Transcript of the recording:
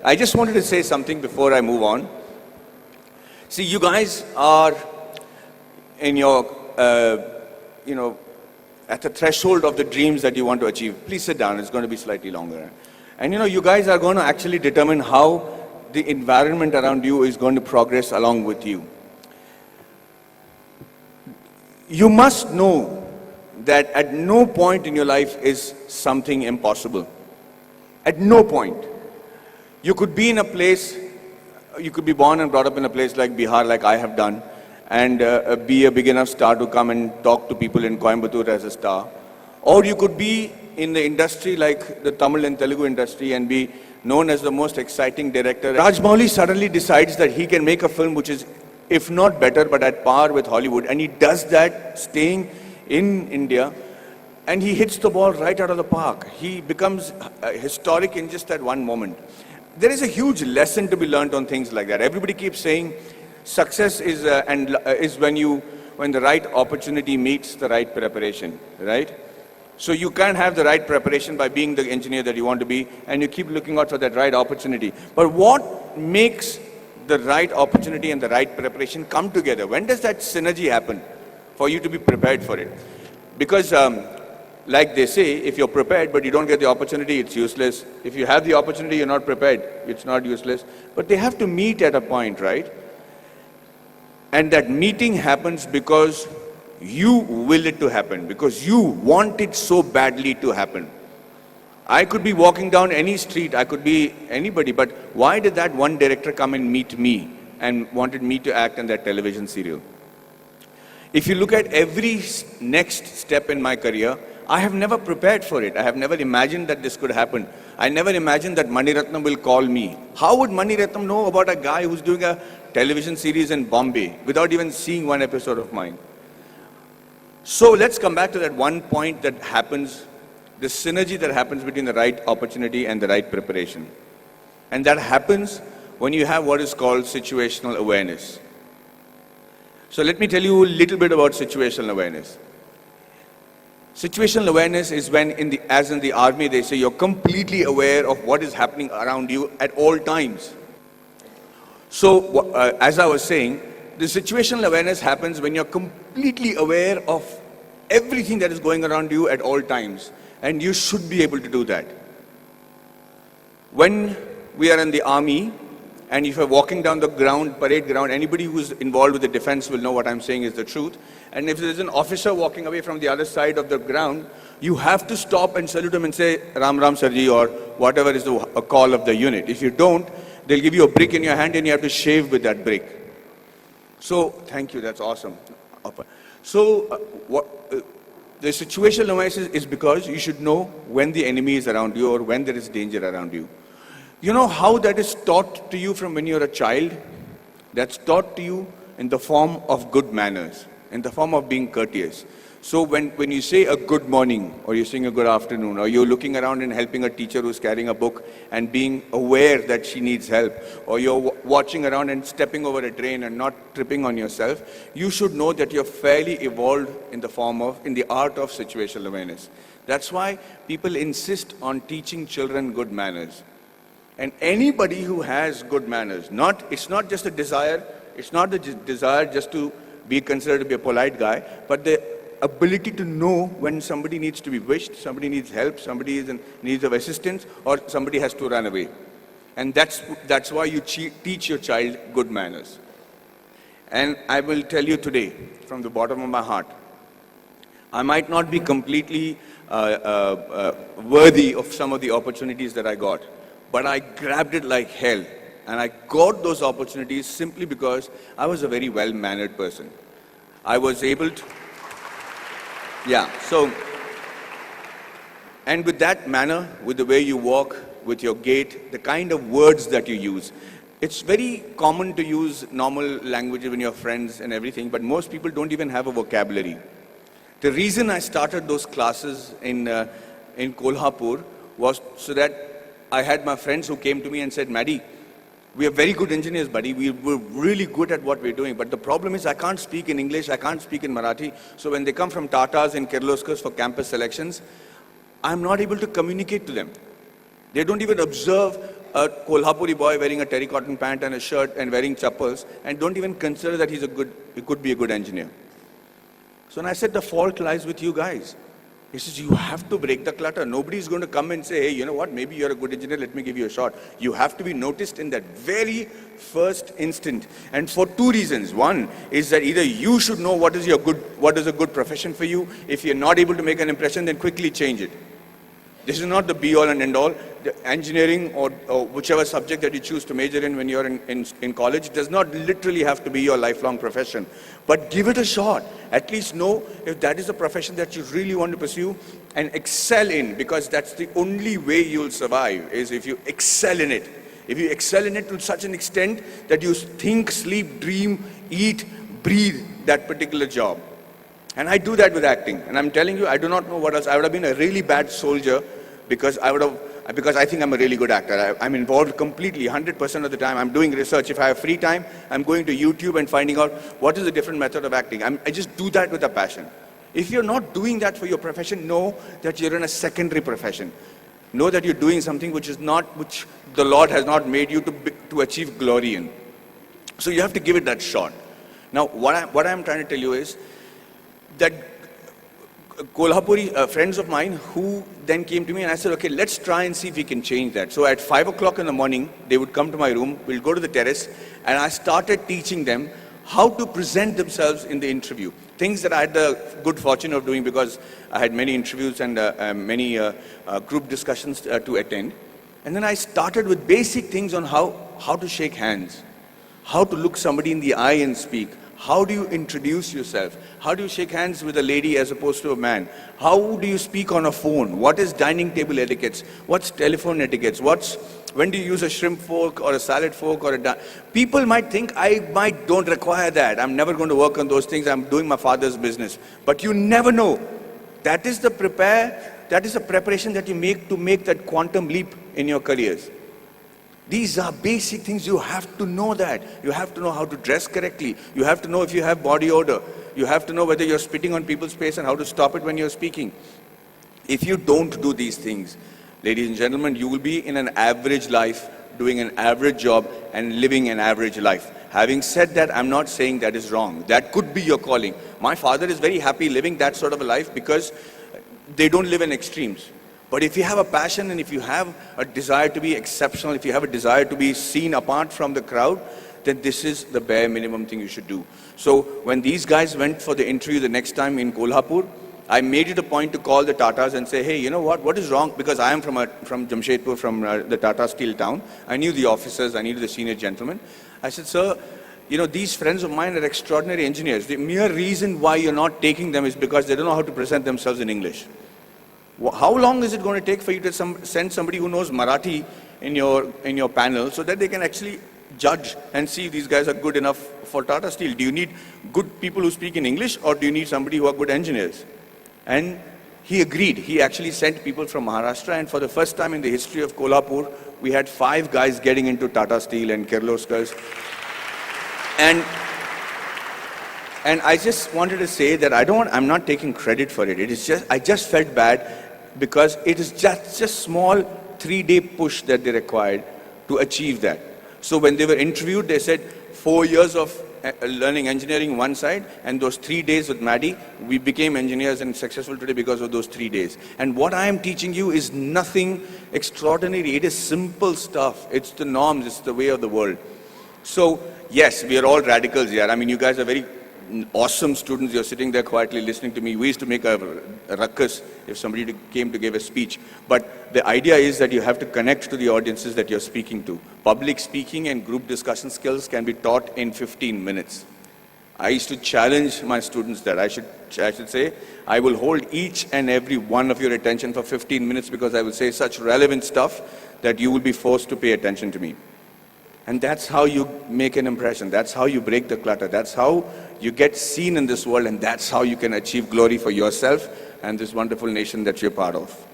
I just wanted to say something before I move on. See, you guys are in your, at the threshold of the dreams that you want to achieve. Please sit down, it's going to be slightly longer. And you guys are going to actually determine how the environment around you is going to progress along with you. You must know that at no point in your life is something impossible. At no point. You could be in a place, you could be born and brought up in a place like Bihar, like I have done, and be a big enough star to come and talk to people in Coimbatore as a star. Or you could be in the industry like the Tamil and Telugu industry and be known as the most exciting director. Rajamouli suddenly decides that he can make a film which is, if not better, but at par with Hollywood. And he does that staying in India, and he hits the ball right out of the park. He becomes historic in just that one moment. There is a huge lesson to be learned on things like that. Everybody keeps saying success is when the right opportunity meets the right preparation, right? So you can't have the right preparation by being the engineer that you want to be, and you keep looking out for that right opportunity. But what makes the right opportunity and the right preparation come together? When does that synergy happen for you to be prepared for it? Because like they say, if you're prepared but you don't get the opportunity, it's useless. If you have the opportunity, you're not prepared, it's not useless. But they have to meet at a point, right? And that meeting happens because you will it to happen, because you want it so badly to happen. I could be walking down any street, I could be anybody, but why did that one director come and meet me and wanted me to act in that television serial? If you look at every next step in my career, I have never prepared for it. I have never imagined that this could happen. I never imagined that Mani Ratnam will call me. How would Mani Ratnam know about a guy who's doing a television series in Bombay without even seeing one episode of mine? So let's come back to that one point that happens, the synergy that happens between the right opportunity and the right preparation. And that happens when you have what is called situational awareness. So let me tell you a little bit about situational awareness. Situational awareness is when, as in the army, they say you're completely aware of what is happening around you at all times. So, as I was saying, the situational awareness happens when you're completely aware of everything that is going around you at all times. And you should be able to do that. When we are in the army, and if you're walking down the ground, parade ground, anybody who's involved with the defense will know what I'm saying is the truth. And if there's an officer walking away from the other side of the ground, you have to stop and salute him and say, Ram Ram Sarji, or whatever is the call of the unit. If you don't, they'll give you a brick in your hand and you have to shave with that brick. So, thank you, that's awesome. So, the situational awareness is because you should know when the enemy is around you or when there is danger around you. You know how that is taught to you from when you're a child? That's taught to you in the form of good manners, in the form of being courteous. So when you say a good morning, or you're saying a good afternoon, or you're looking around and helping a teacher who's carrying a book and being aware that she needs help, or you're watching around and stepping over a drain and not tripping on yourself, you should know that you're fairly evolved in the art of situational awareness. That's why people insist on teaching children good manners. And anybody who has good manners, it's not just a desire, it's not the desire just to be considered to be a polite guy, but the ability to know when somebody needs to be wished, somebody needs help, somebody is in need of assistance, or somebody has to run away. And that's why you teach your child good manners. And I will tell you today, from the bottom of my heart, I might not be completely worthy of some of the opportunities that I got, but I grabbed it like hell. And I got those opportunities simply because I was a very well-mannered person. I was able to, and with that manner, with the way you walk, with your gait, the kind of words that you use. It's very common to use normal language when you're friends and everything, but most people don't even have a vocabulary. The reason I started those classes in Kolhapur was so that I had my friends who came to me and said, Maddie, we are very good engineers, buddy. We're really good at what we're doing. But the problem is I can't speak in English, I can't speak in Marathi. So when they come from Tatas and Kirloskars for campus selections, I'm not able to communicate to them. They don't even observe a Kolhapuri boy wearing a terracotta pant and a shirt and wearing chappals and don't even consider that he could be a good engineer. So when I said the fault lies with you guys. He says, you have to break the clutter. Nobody's going to come and say, hey, you know what, maybe you're a good engineer, let me give you a shot. You have to be noticed in that very first instant. And for two reasons. One is that either you should know what is a good profession for you. If you're not able to make an impression, then quickly change it. This is not the be-all and end-all. The engineering or whichever subject that you choose to major in when you're in college does not literally have to be your lifelong profession. But give it a shot. At least know if that is a profession that you really want to pursue and excel in, because that's the only way you'll survive, is if you excel in it. If you excel in it to such an extent that you think, sleep, dream, eat, breathe that particular job. And I do that with acting. And I'm telling you, I do not know what else. I would have been a really bad soldier because I think I'm a really good actor. I'm involved completely, 100% of the time. I'm doing research. If I have free time, I'm going to YouTube and finding out what is a different method of acting. I just do that with a passion. If you're not doing that for your profession, know that you're in a secondary profession. Know that you're doing something which the Lord has not made you to achieve glory in. So you have to give it that shot. Now, what I'm trying to tell you is that Kolhapuri friends of mine who then came to me and I said, okay, let's try and see if we can change that. So at 5 o'clock in the morning, they would come to my room, we'll go to the terrace, and I started teaching them how to present themselves in the interview. Things that I had the good fortune of doing because I had many interviews and many group discussions to attend. And then I started with basic things on how to shake hands, how to look somebody in the eye and speak. How do you introduce yourself? How do you shake hands with a lady as opposed to a man? How do you speak on a phone? What is dining table etiquettes? What's telephone etiquettes? When do you use a shrimp fork or a salad fork or people might think I don't require that. I'm never going to work on those things. I'm doing my father's business. But you never know. That is the preparation that you make to make that quantum leap in your careers. These are basic things. You have to know that. You have to know how to dress correctly. You have to know if you have body odor. You have to know whether you're spitting on people's face and how to stop it when you're speaking. If you don't do these things, ladies and gentlemen, you will be in an average life, doing an average job and living an average life. Having said that, I'm not saying that is wrong. That could be your calling. My father is very happy living that sort of a life because they don't live in extremes. But if you have a passion and if you have a desire to be exceptional, if you have a desire to be seen apart from the crowd, then this is the bare minimum thing you should do. So when these guys went for the interview the next time in Kolhapur, I made it a point to call the Tatas and say, hey, you know what is wrong? Because I am from Jamshedpur, from the Tata Steel town. I knew the officers, I knew the senior gentlemen. I said, sir, you know, these friends of mine are extraordinary engineers. The mere reason why you're not taking them is because they don't know how to present themselves in English. How long is it going to take for you to send somebody who knows Marathi in your panel so that they can actually judge and see if these guys are good enough for Tata Steel? Do you need good people who speak in English or do you need somebody who are good engineers? And he agreed. He actually sent people from Maharashtra, and for the first time in the history of Kolhapur, we had 5 guys getting into Tata Steel and Kirloskars. And I just wanted to say that I'm not taking credit for it. I just felt bad because it is just a small 3-day push that they required to achieve that. So when they were interviewed, they said 4 years of learning engineering one side, and those 3 days with Maddie, we became engineers and successful today because of those 3 days. And what I am teaching you is nothing extraordinary. It is simple stuff. It's the norms. It's the way of the world. So yes, we are all radicals here. I mean, you guys are very awesome students. You're sitting there quietly listening to me. We used to make a ruckus if somebody came to give a speech. But the idea is that you have to connect to the audiences that you're speaking to. Public speaking and group discussion skills can be taught in 15 minutes. I used to challenge my students that I should say, I will hold each and every one of your attention for 15 minutes because I will say such relevant stuff that you will be forced to pay attention to me. And that's how you make an impression. That's how you break the clutter. That's how you get seen in this world, and that's how you can achieve glory for yourself and this wonderful nation that you're part of.